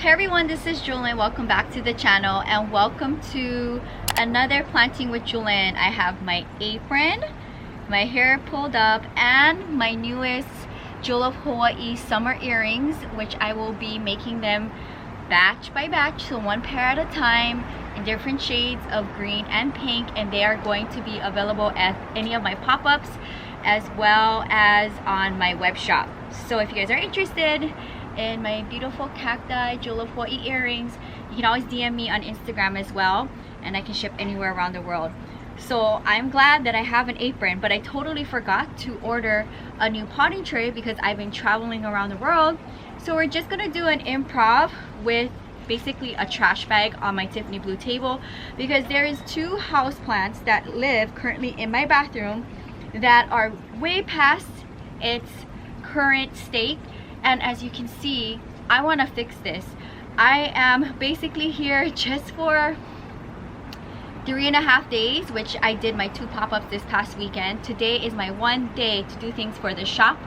Hey everyone, this is Jewelyn. Welcome back to the channel and welcome to another planting with Jewelyn. I have my apron, my hair pulled up, and my newest Jewel of Hawaii summer earrings, which I will be making them batch by batch, so one pair at a time in different shades of green and pink, and they are going to be available at any of my pop-ups as well as on my web shop. So if you guys are interested in my beautiful cacti Jewel of Hawaii earrings, you can always DM me on Instagram as well, and I can ship anywhere around the world. So I'm glad that I have an apron, but I totally forgot to order a new potting tray because I've been traveling around the world. So we're just gonna do an improv with basically a trash bag on my Tiffany blue table, because there is two houseplants that live currently in my bathroom that are way past its current state. And as you can see, I want to fix this. I am basically here just for 3.5 days, which I did my 2 pop-ups this past weekend. Today is my one day to do things for the shop,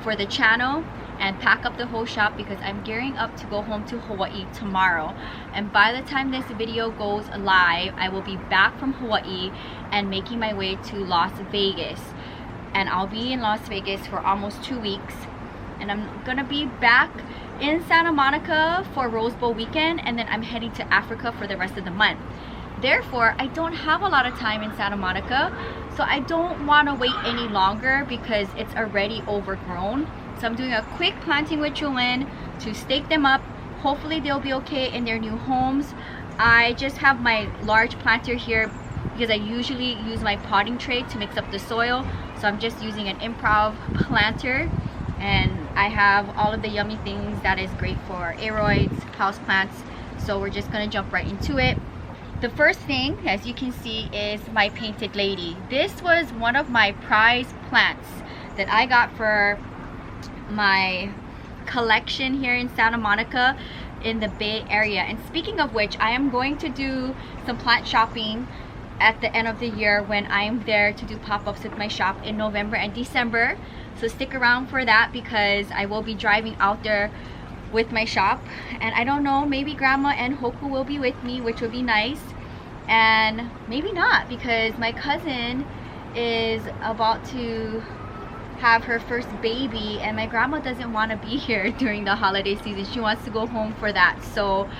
for the channel, and pack up the whole shop because I'm gearing up to go home to Hawaii tomorrow. And by the time this video goes live, I will be back from Hawaii and making my way to Las Vegas. And I'll be in Las Vegas for almost 2 weeks. And I'm gonna be back in Santa Monica for Rose Bowl weekend, and then I'm heading to Africa for the rest of the month. Therefore, I don't have a lot of time in Santa Monica, so I don't want to wait any longer because it's already overgrown. So I'm doing a quick planting with Jewelyn to stake them up. Hopefully they'll be okay in their new homes. I just have my large planter here because I usually use my potting tray to mix up the soil, so I'm just using an improv planter. And I have all of the yummy things that is great for aeroids, houseplants. So we're just gonna jump right into it. The first thing, as you can see, is my painted lady. This was one of my prize plants that I got for my collection here in Santa Monica in the Bay Area. And speaking of which, I am going to do some plant shopping at the end of the year when I'm there to do pop-ups with my shop in November and December. So stick around for that because I will be driving out there with my shop. And I don't know, maybe Grandma and Hoku will be with me, which would be nice. And maybe not, because my cousin is about to have her first baby and my grandma doesn't want to be here during the holiday season. She wants to go home for that. So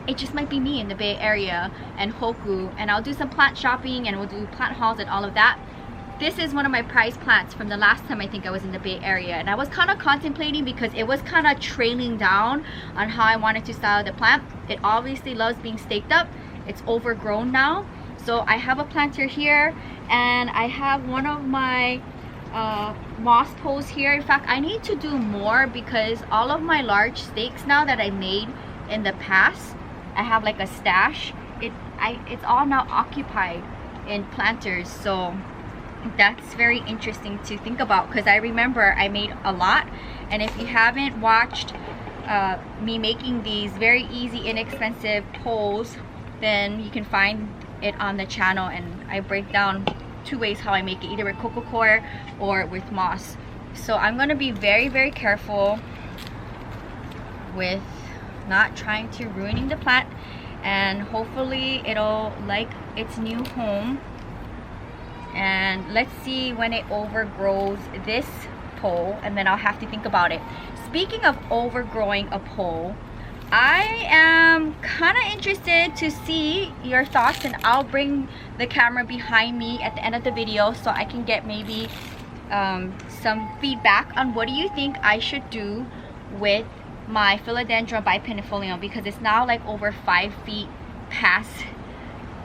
it just might be me in the Bay Area and Hoku, and I'll do some plant shopping and we'll do plant hauls and all of that. This is one of my prized plants from the last time I think I was in the Bay Area, and I was kind of contemplating because it was kind of trailing down on how I wanted to style the plant. It obviously loves being staked up. It's overgrown now. So I have a planter here, and I have one of my moss poles here. In fact, I need to do more because all of my large stakes now that I made in the past, I have like a stash. It's all now occupied in planters. So that's very interesting to think about because I remember I made a lot. And if you haven't watched me making these very easy, inexpensive poles, then you can find it on the channel, and I break down 2 ways how I make it, either with coco coir or with moss. So I'm going to be very, very careful with not trying to ruining the plant, and hopefully it'll like its new home. And let's see when it overgrows this pole, and then I'll have to think about it. Speaking of overgrowing a pole, I am kind of interested to see your thoughts, and I'll bring the camera behind me at the end of the video so I can get maybe some feedback on what do you think I should do with my philodendron bipennifolium, because it's now like over 5 feet past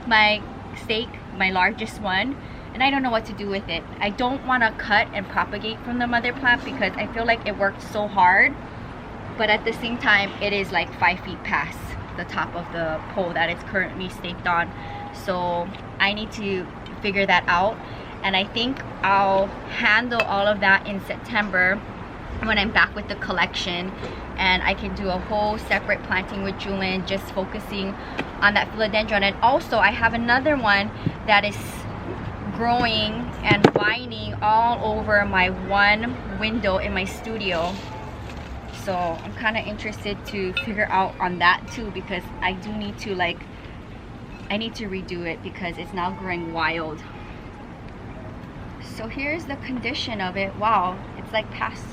my stake, my largest one, and I don't know what to do with it. I don't want to cut and propagate from the mother plant because I feel like it worked so hard, but at the same time it is like 5 feet past the top of the pole that it's currently staked on. So I need to figure that out, and I think I'll handle all of that in September when I'm back with the collection, and I can do a whole separate planting with Jewelyn just focusing on that philodendron. And also I have another one that is growing and vining all over my one window in my studio. So I'm kind of interested to figure out on that too, because I do need to I need to redo it because it's now growing wild. So here's the condition of it. Wow, it's like past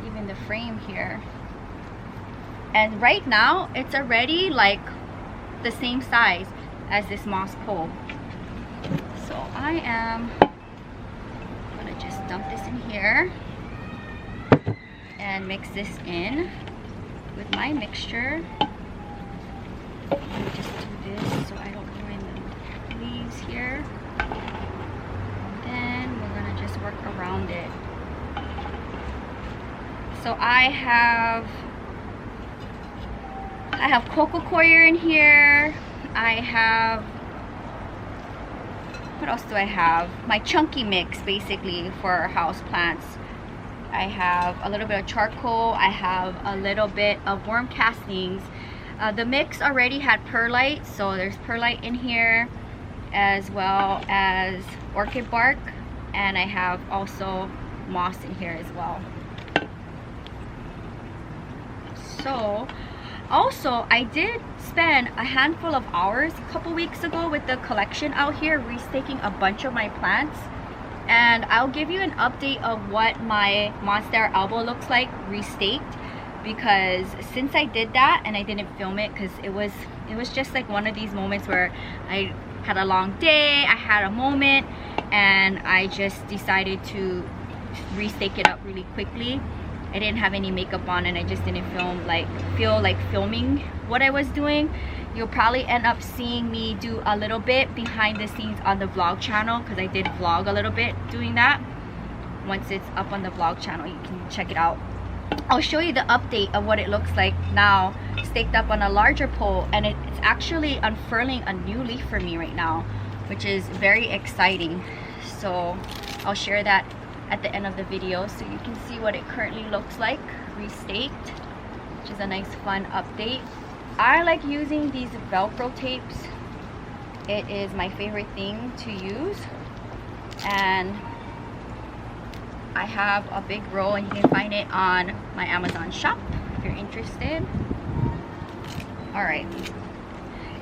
even the frame here. And right now it's already like the same size as this moss pole. So I am gonna just dump this in here and mix this in with my mixture. Let me just do this so I don't ruin the leaves here. And then we're gonna just work around it. So I have coco coir in here. I have, what else do I have? My chunky mix basically for house plants. I have a little bit of charcoal. I have a little bit of worm castings. The mix already had perlite, so there's perlite in here, as well as orchid bark, and I have also moss in here as well. So also I did spend a handful of hours a couple weeks ago with the collection out here restaking a bunch of my plants, and I'll give you an update of what my Monstera elbow looks like restaked, because since I did that and I didn't film it because it was just like one of these moments where I had a long day, I had a moment, and I just decided to restake it up really quickly. I didn't have any makeup on and I just didn't feel like filming what I was doing. You'll probably end up seeing me do a little bit behind the scenes on the vlog channel, because I did vlog a little bit doing that. Once it's up on the vlog channel, you can check it out. I'll show you the update of what it looks like now, staked up on a larger pole, and it's actually unfurling a new leaf for me right now, which is very exciting. So I'll share that at the end of the video so you can see what it currently looks like restaked, which is a nice fun update. I like using these Velcro tapes. It is my favorite thing to use, and I have a big roll, and you can find it on my Amazon shop if you're interested. Alright,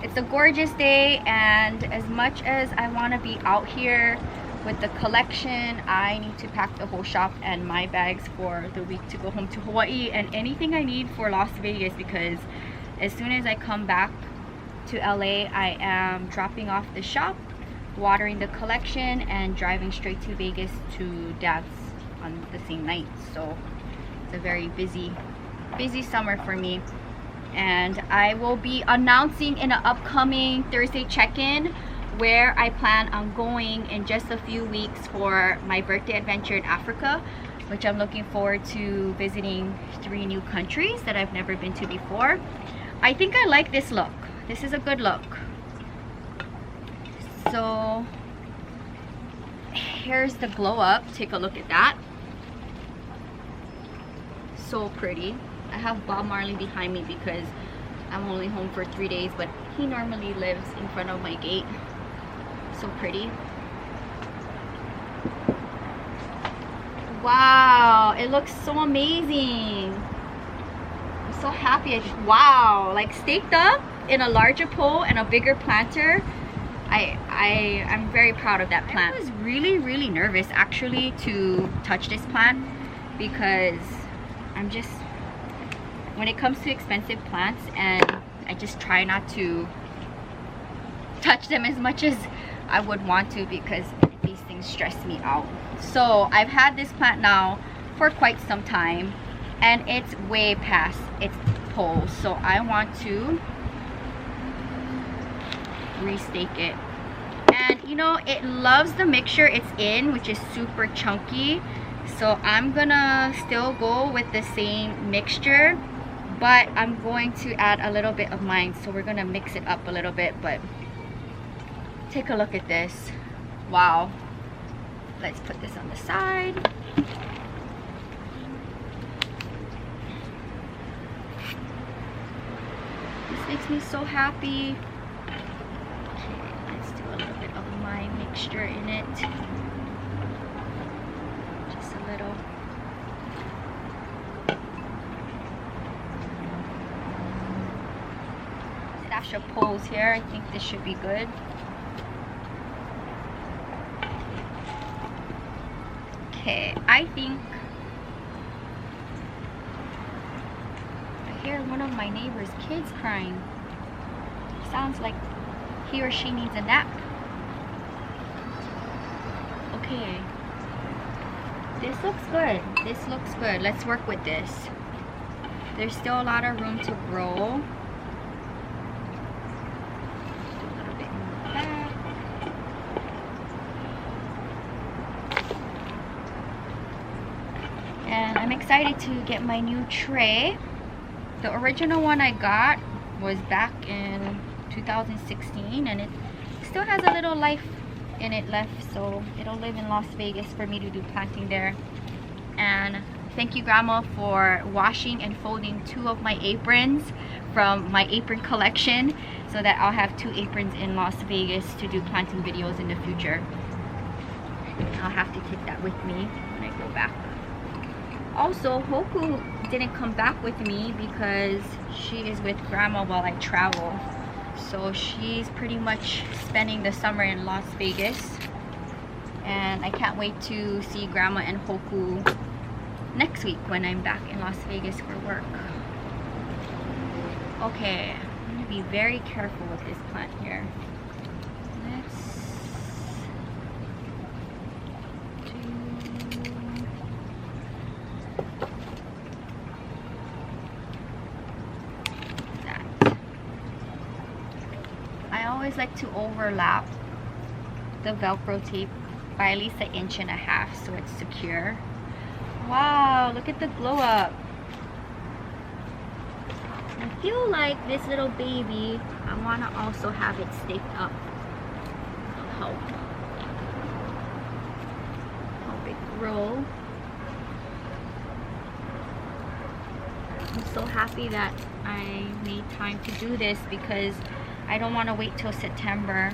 it's a gorgeous day, and as much as I want to be out here with the collection, I need to pack the whole shop and my bags for the week to go home to Hawaii and anything I need for Las Vegas, because as soon as I come back to LA, I am dropping off the shop, watering the collection, and driving straight to Vegas to dance on the same night. So it's a very busy summer for me, and I will be announcing in an upcoming Thursday check-in where I plan on going in just a few weeks for my birthday adventure in Africa, which I'm looking forward to visiting 3 new countries that I've never been to before. I think I like this look. This is a good look. So here's the glow up. Take a look at that. So pretty. I have Bob Marley behind me because I'm only home for 3 days, but he normally lives in front of my gate. So pretty. Wow, it looks so amazing. I'm so happy. Wow, like staked up in a larger pole and a bigger planter. I'm very proud of that plant. I was really nervous actually to touch this plant, because I'm just, when it comes to expensive plants, and I just try not to touch them as much as I would want to, because these things stress me out. So I've had this plant now for quite some time, and it's way past its pole, so I want to restake it. And you know, it loves the mixture it's in, which is super chunky, so I'm gonna still go with the same mixture, but I'm going to add a little bit of mine, so we're gonna mix it up a little bit. But take a look at this. Wow. Let's put this on the side. This makes me so happy. Okay, let's do a little bit of my mixture in it. Just a little. Stash of poles here. I think this should be good. Okay, I think I hear one of my neighbor's kids crying. Sounds like he or she needs a nap. Okay, this looks good. This looks good. Let's work with this. There's still a lot of room to grow. A little bit more back. And I'm excited to get my new tray. The original one I got was back in 2016, and it still has a little life in it left, so it'll live in Las Vegas for me to do planting there. And thank you, Grandma, for washing and folding 2 of my aprons from my apron collection, so that I'll have 2 aprons in Las Vegas to do planting videos in the future. I'll have to take that with me when I go back. Also, Hoku didn't come back with me because she is with Grandma while I travel. So she's pretty much spending the summer in Las Vegas. And I can't wait to see Grandma and Hoku next week when I'm back in Las Vegas for work. Okay, I'm going to be very careful with this plant here. Let's I always like to overlap the Velcro tape by at least 1.5 inches so it's secure. Wow, look at the glow up. I feel like this little baby, I want to also have it staked up. Help it grow. I'm so happy that I made time to do this because I don't want to wait till September.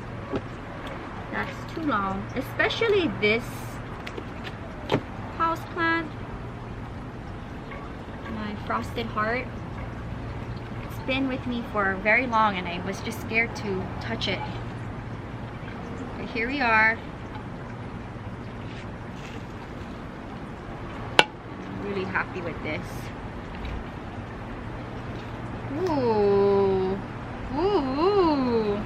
That's too long. Especially this house plant. My frosted heart. It's been with me for very long and I was just scared to touch it. But here we are. I'm really happy with this. Ooh. Ooh,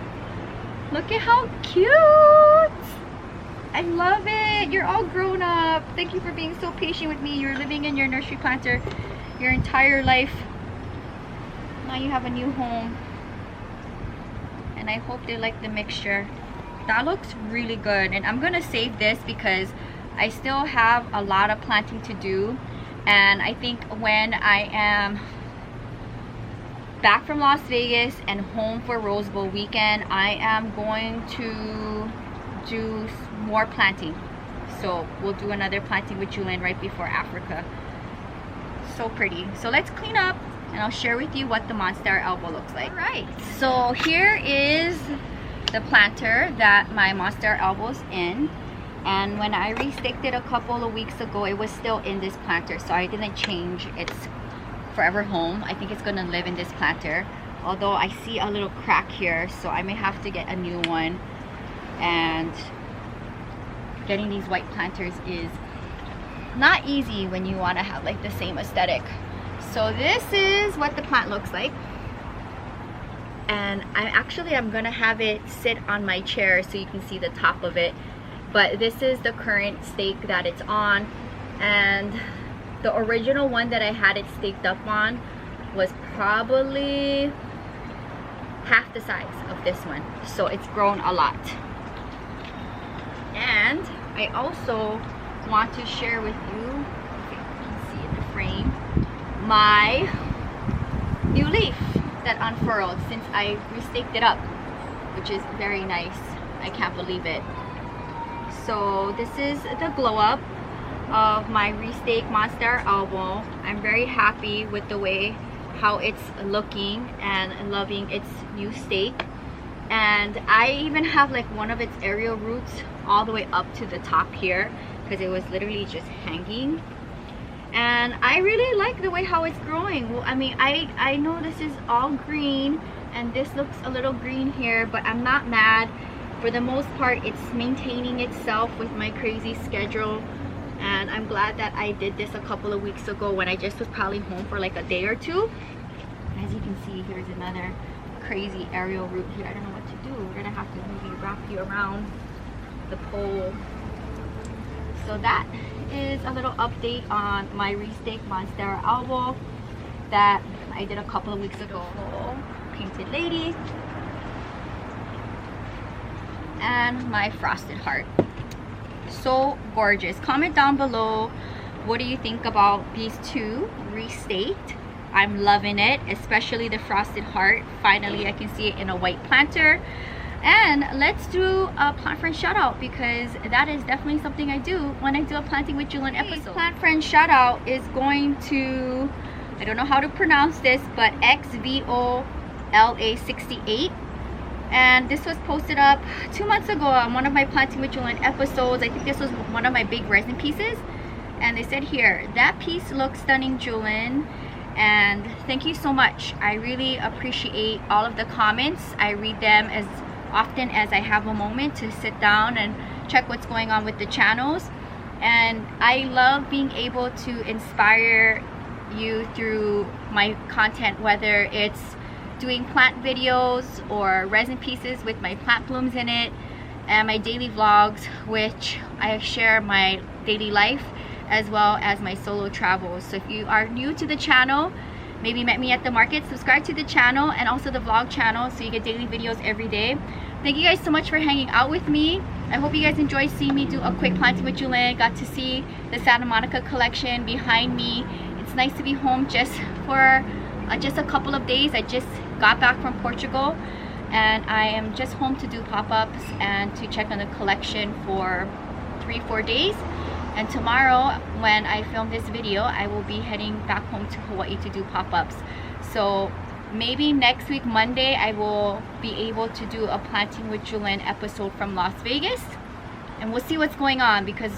look at how cute. I love it. You're all grown up. Thank you for being so patient with me. You're living in your nursery planter your entire life. Now you have a new home. And I hope they like the mixture. That looks really good. And I'm gonna save this because I still have a lot of planting to do. And I think when I am back from Las Vegas and home for Rose Bowl weekend, I am going to do more planting. So we'll do another planting with Jewelyn right before Africa. So pretty. So let's clean up and I'll share with you what the Monstera elbow looks like. All right, so here is the planter that my Monstera elbow's in. And when I restaked it a couple of weeks ago, it was still in this planter, so I didn't change its forever home. I think it's gonna live in this planter, although I see a little crack here, so I may have to get a new one. And getting these white planters is not easy when you want to have like the same aesthetic. So this is what the plant looks like, and I'm gonna have it sit on my chair so you can see the top of it. But this is the current stake that it's on, and the original one that I had it staked up on was probably half the size of this one, so it's grown a lot. And I also want to share with you, if you can see in the frame, my new leaf that unfurled since I restaked it up, which is very nice. I can't believe it. So this is the glow up of my restake Monstera elbow. I'm very happy with the way how it's looking and loving its new stake. And I even have like one of its aerial roots all the way up to the top here because it was literally just hanging. And I really like the way how it's growing. Well, I mean, I know this is all green and this looks a little green here, but I'm not mad. For the most part, it's maintaining itself with my crazy schedule, and I'm glad that I did this a couple of weeks ago when I just was probably home for like a day or two. As you can see, here's another crazy aerial route here. I don't know what to do. We're gonna have to maybe wrap you around the pole. So that is a little update on my restake Monstera elbow that I did a couple of weeks ago. Painted lady and my frosted heart. So gorgeous. Comment down below, what do you think about these two restaked? I'm loving it, especially the frosted heart. Finally I can see it in a white planter. And let's do a plant friend shout out, because that is definitely something I do when I do a planting with Jewelyn episode. Plant friend shout out is going to, I don't know how to pronounce this, but XVOLA68. And this was posted up 2 months ago on one of my planting with Jewelyn episodes. I think this was one of my big resin pieces. And they said here, that piece looks stunning, Jewelyn. And thank you so much. I really appreciate all of the comments. I read them as often as I have a moment to sit down and check what's going on with the channels. And I love being able to inspire you through my content, whether it's doing plant videos or resin pieces with my plant blooms in it, and my daily vlogs, which I share my daily life as well as my solo travels. So if you are new to the channel, maybe met me at the market, subscribe to the channel and also the vlog channel so you get daily videos every day. Thank you guys so much for hanging out with me. I hope you guys enjoyed seeing me do a quick planting with Jewelyn. Got to see the Santa Monica collection behind me. It's nice to be home just for just a couple of days. I just got back from Portugal and I am just home to do pop-ups and to check on the collection for 3-4 days. And tomorrow, when I film this video, I will be heading back home to Hawaii to do pop-ups. So maybe next week, Monday, I will be able to do a planting with Jewelyn episode from Las Vegas. And we'll see what's going on, because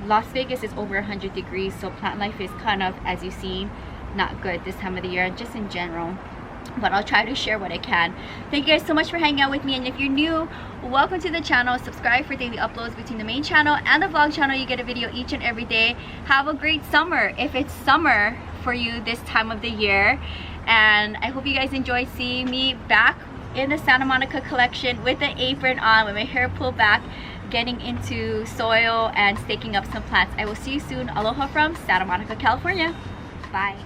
Las Vegas is over 100 degrees. So plant life is kind of, as you've seen, not good this time of the year, just in general. But I'll try to share what I can. Thank you guys so much for hanging out with me, and if you're new, welcome to the channel. Subscribe for daily uploads between the main channel and the vlog channel. You get a video each and every day. Have a great summer if it's summer for you this time of the year, and I hope you guys enjoy seeing me back in the Santa Monica collection with the apron on, with my hair pulled back, getting into soil and staking up some plants. I will see you soon. Aloha from Santa Monica, California. Bye.